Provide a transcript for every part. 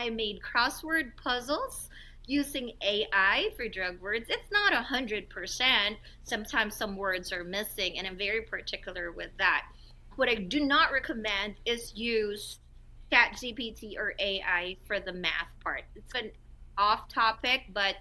I made crossword puzzles using AI for drug words. It's not 100%. Sometimes some words are missing, and I'm very particular with that. What I do not recommend is use ChatGPT or AI for the math part. It's an off topic, but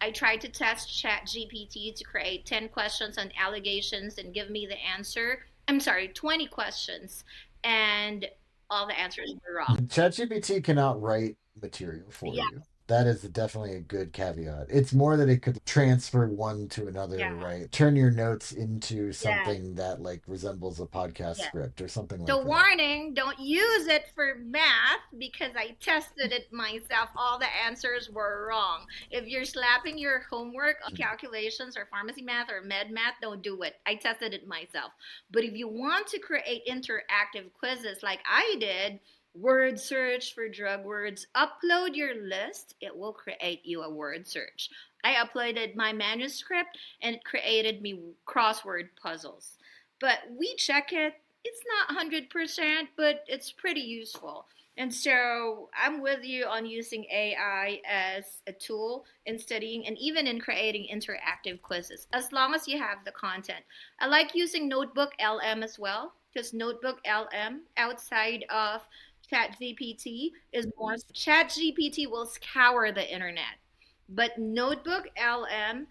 I tried to test ChatGPT to create 10 questions on allegations and give me the answer. I'm sorry, 20 questions, and all the answers were wrong. ChatGPT cannot write material for Yeah, you. That is definitely a good caveat. It's more that it could transfer one to another, yeah, right? Turn your notes into yeah. something that like resembles a podcast Yeah. script or something So like that. warning, don't use it for math because I tested it myself. All the answers were wrong. If you're slapping your homework on calculations or pharmacy math or med math, don't do it. I tested it myself. But if you want to create interactive quizzes like I did, word search for drug words, upload your list, it will create you a word search. I uploaded my manuscript and it created me crossword puzzles. But we check it, it's not 100%, but it's pretty useful. And so I'm with you on using AI as a tool in studying and even in creating interactive quizzes, as long as you have the content. I like using Notebook LM as well, because Notebook LM outside of ChatGPT is more. ChatGPT will scour the internet, but Notebook LM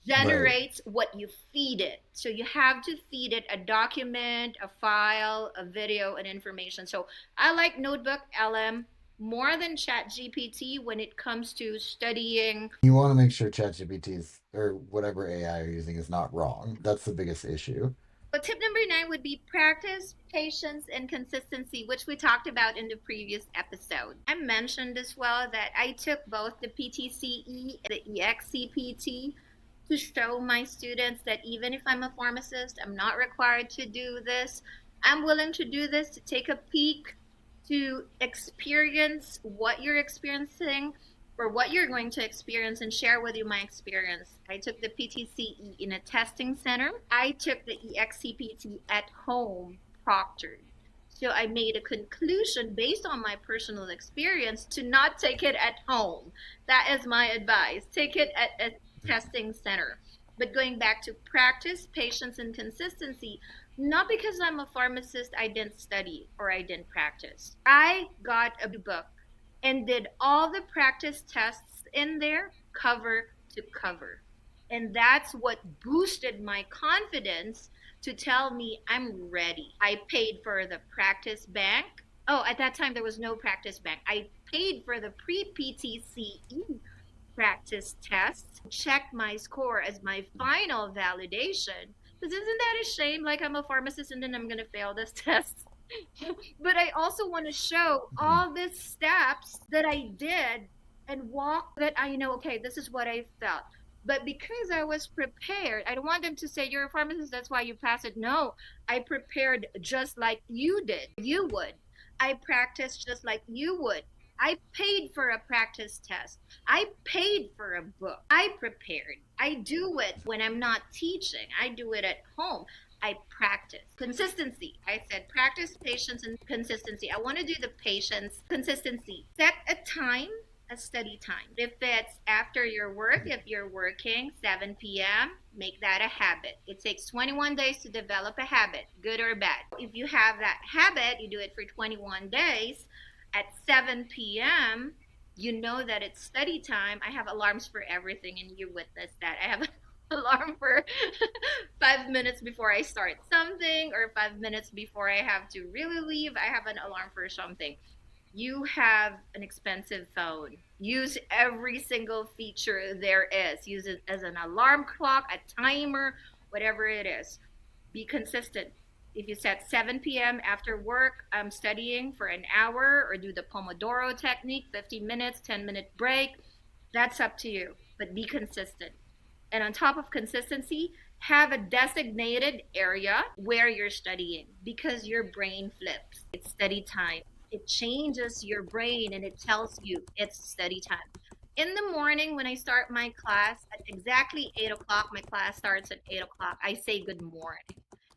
Right. generates what you feed it. So you have to feed it a document, a file, a video, and information. So I like Notebook LM more than ChatGPT when it comes to studying. You want to make sure ChatGPT's or whatever AI you're using is not wrong. That's the biggest issue. But tip number 9 would be practice, patience, and consistency, which we talked about in the previous episode. I mentioned as well that I took both the PTCE and the ExCPT to show my students that even if I'm a pharmacist, I'm not required to do this. I'm willing to do this to take a peek, to experience what you're experiencing or what you're going to experience and share with you my experience. I took the PTCE in a testing center. I took the ExCPT at home proctored. So I made a conclusion based on my personal experience to not take it at home. That is my advice. Take it at a testing center. But going back to practice, patience, and consistency, not because I'm a pharmacist, I didn't study or I didn't practice. I got a book and did all the practice tests in there cover to cover. And that's what boosted my confidence to tell me I'm ready. I paid for the practice bank. Oh, at that time there was no practice bank. I paid for the pre PTCE practice tests, checked my score as my final validation. Because isn't that a shame? Like I'm a pharmacist and then I'm going to fail this test. But I also want to show all the steps that I did and walk that I know, okay, this is what I felt. But because I was prepared, I don't want them to say, you're a pharmacist, that's why you pass it. No, I prepared just like you did. You would. I practiced just like you would. I paid for a practice test. I paid for a book. I prepared. I do it when I'm not teaching. I do it at home. I practice. Consistency. I said practice, patience, and consistency. I want to do the patience, consistency. Set a time, a study time. If it's after your work, if you're working 7 p.m., make that a habit. It takes 21 days to develop a habit, good or bad. If you have that habit, you do it for 21 days at 7 p.m., you know that it's study time. I have alarms for everything, and you witnessed that. I have an alarm for 5 minutes before I start something, or 5 minutes before I have to really leave. I have an alarm for something. You have an expensive phone. Use every single feature there is. Use it as an alarm clock, a timer, whatever it is. Be consistent. If you set 7 p.m. after work, I'm studying for an hour, or do the Pomodoro technique, 15 minutes, 10-minute break, that's up to you. But be consistent. And on top of consistency, have a designated area where you're studying because your brain flips. It's study time. It changes your brain and it tells you it's study time. In the morning, when I start my class at exactly 8 o'clock, my class starts at 8 o'clock, I say good morning.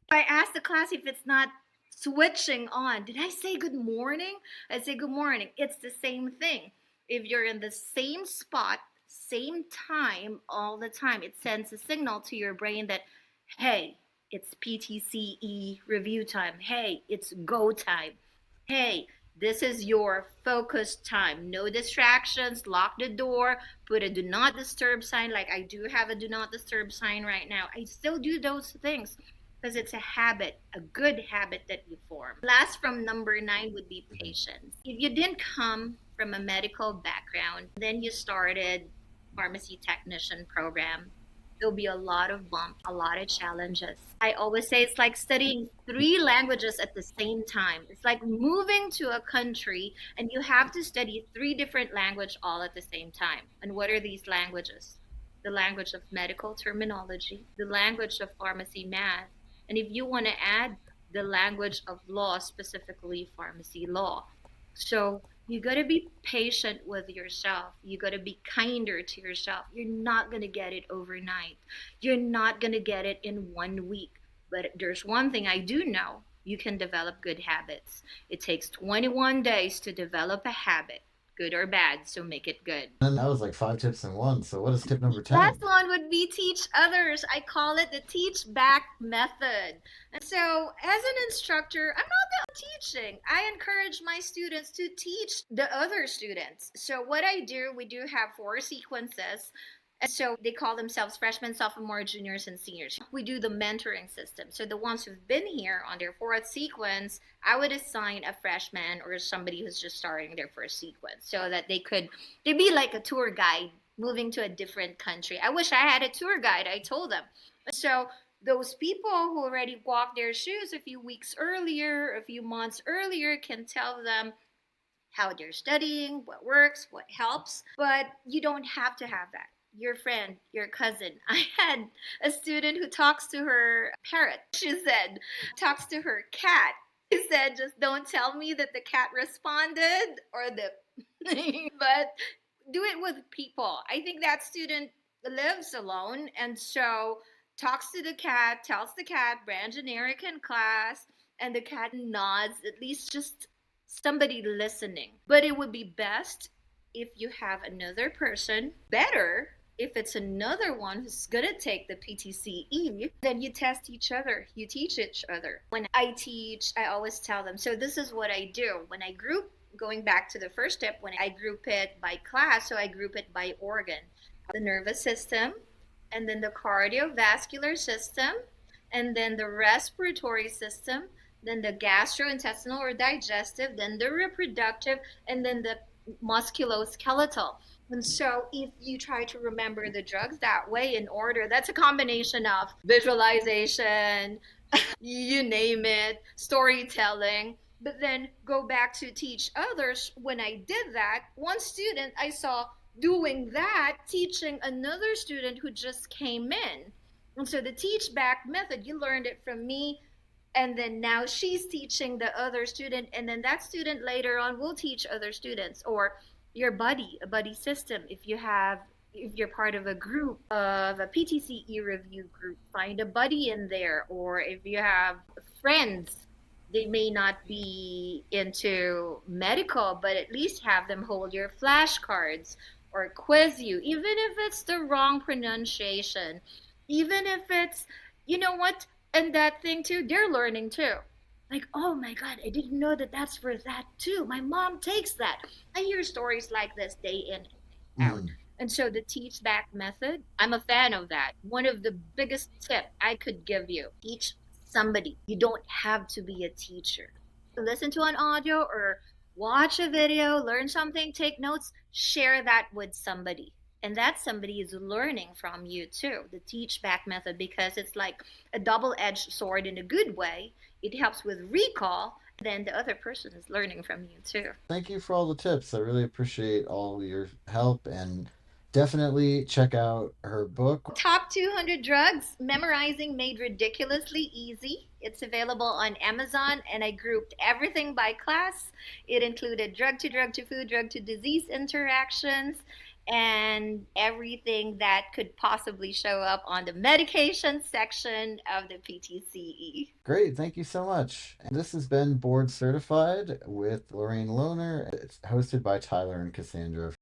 If I ask the class if it's not switching on, did I say good morning? I say good morning. It's the same thing. If you're in the same spot, same time, all the time, it sends a signal to your brain that, hey, it's PTCE review time. Hey, it's go time. Hey, this is your focus time. No distractions, lock the door, put a do not disturb sign. Like I do have a do not disturb sign right now. I still do those things because it's a habit, a good habit that you form. Last from number 9 would be patience. If you didn't come from a medical background, then you started pharmacy technician program, there'll be a lot of bumps, a lot of challenges. I always say it's like studying 3 languages at the same time. It's like moving to a country and you have to study 3 different languages all at the same time. And what are these languages? The language of medical terminology, the language of pharmacy math, and if you want to add the language of law, specifically pharmacy law. So you got to be patient with yourself. You got to be kinder to yourself. You're not going to get it overnight. You're not going to get it in 1 week. But there's one thing I do know, you can develop good habits. It takes 21 days to develop a habit, good or bad, so make it good. And that was like 5 tips in one. So what is tip number Last 10? one would be teach others. I call it the teach back method. And so, as an instructor, I'm not the teaching. I encourage my students to teach the other students. So, what I do, we do have 4 sequences. And so they call themselves freshmen, sophomore, juniors, and seniors. We do the mentoring system. So the ones who've been here on their 4th sequence, I would assign a freshman or somebody who's just starting their 1st sequence so that they'd be like a tour guide moving to a different country. I wish I had a tour guide, I told them. So those people who already walked their shoes a few weeks earlier, a few months earlier, can tell them how they're studying, what works, what helps. But you don't have to have that. Your friend, your cousin. I had a student who talks to her parrot. She said, talks to her cat. She said, just don't tell me that the cat responded or the, but do it with people. I think that student lives alone and so talks to the cat, tells the cat, brand generic in class, and the cat nods, at least just somebody listening. But it would be best if you have another person, better if it's another one who's going to take the PTCE, then you test each other, you teach each other. When I teach, I always tell them, so this is what I do. When I group, going back to the first step, when I group it by class, so I group it by organ, the nervous system, and then the cardiovascular system, and then the respiratory system, then the gastrointestinal or digestive, then the reproductive, and then the musculoskeletal. And so if you try to remember the drugs that way in order, that's a combination of visualization, you name it, storytelling. But then go back to teach others. When I did that, one student I saw doing that, teaching another student who just came in. And so the teach back method, you learned it from me. And then now she's teaching the other student. And then that student later on will teach other students. Or your buddy, a buddy system. If you're part of a group of a PTCE review group, find a buddy in there. Or if you have friends, they may not be into medical, but at least have them hold your flashcards or quiz you, even if it's the wrong pronunciation, even if it's, you know what, and that thing too, they're learning too. Like, oh my God, I didn't know that that's for that too. My mom takes that. I hear stories like this day in and out. And so the teach back method, I'm a fan of that. One of the biggest tip I could give you, teach somebody. You don't have to be a teacher. Listen to an audio or watch a video, learn something, take notes, share that with somebody. And that somebody is learning from you too, the teach back method, because it's like a double-edged sword in a good way. It helps with recall, then the other person is learning from you too. Thank you for all the tips. I really appreciate all your help and definitely check out her book. Top 200 Drugs, Memorizing Made Ridiculously Easy. It's available on Amazon, and I grouped everything by class. It included drug to food, drug to disease interactions, and everything that could possibly show up on the medication section of the PTCE. Great, thank you so much. And this has been Board Certified with Lorraine Lohner. It's hosted by Tyler and Cassandra.